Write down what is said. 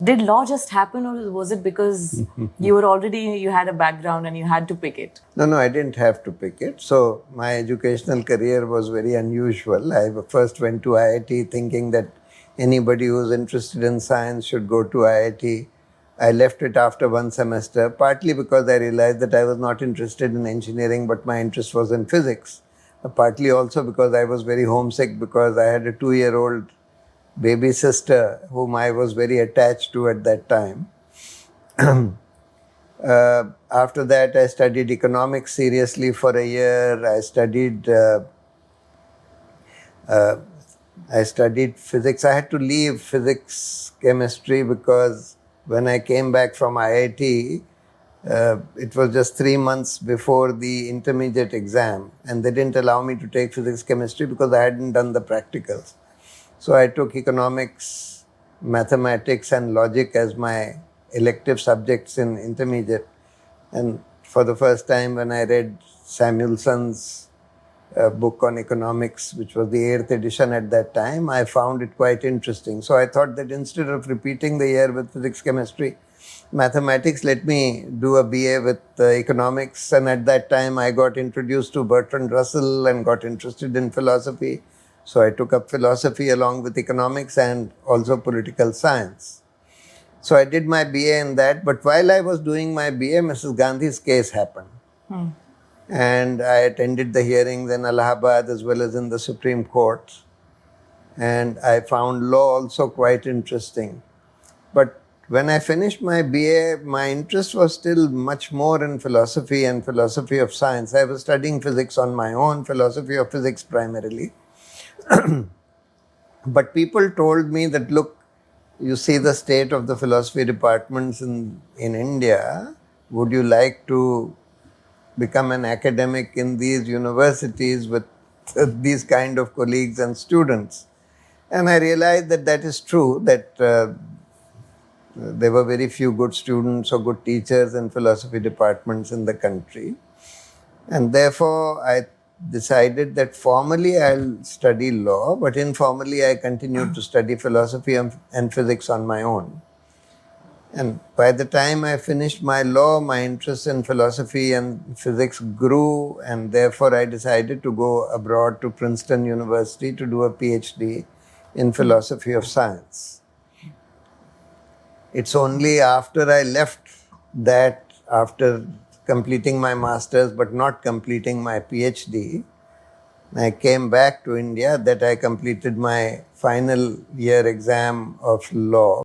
Did law just happen, or was it because you had a background and you had to pick it? No, I didn't have to pick it. So my educational career was very unusual. I first went to IIT thinking that anybody who's interested in science should go to IIT. I left it after one semester, partly because I realized that I was not interested in engineering, but my interest was in physics. Partly also because I was very homesick because I had a 2-year-old baby sister whom I was very attached to at that time. After that, I studied economics seriously for a year. I studied physics. I had to leave physics, chemistry, because when I came back from IIT, it was just 3 months before the intermediate exam, and they didn't allow me to take physics, chemistry because I hadn't done the practicals. So I took economics, mathematics, and logic as my elective subjects in intermediate. And for the first time, when I read Samuelson's book on economics, which was the 8th edition at that time, I found it quite interesting. So I thought that instead of repeating the year with physics, chemistry, mathematics, let me do a BA with economics. And at that time, I got introduced to Bertrand Russell and got interested in philosophy. So I took up philosophy along with economics and also political science. So I did my BA in that. But while I was doing my BA, Mrs. Gandhi's case happened. And I attended the hearings in Allahabad as well as in the Supreme Court. And I found law also quite interesting. But when I finished my BA, my interest was still much more in philosophy and philosophy of science. I was studying physics on my own, philosophy of physics primarily. But people told me that, look, you see the state of the philosophy departments in India. Would you like to become an academic in these universities with these kind of colleagues and students? And I realized that that is true, that there were very few good students or good teachers in philosophy departments in the country. And therefore, I decided that formally I'll study law, but informally I continued to study philosophy and physics on my own. And by the time I finished my law, my interest in philosophy and physics grew, and therefore I decided to go abroad to Princeton University to do a PhD in philosophy of science. It's only after I left that, after completing my master's but not completing my PhD, I came back to India, that I completed my final year exam of law.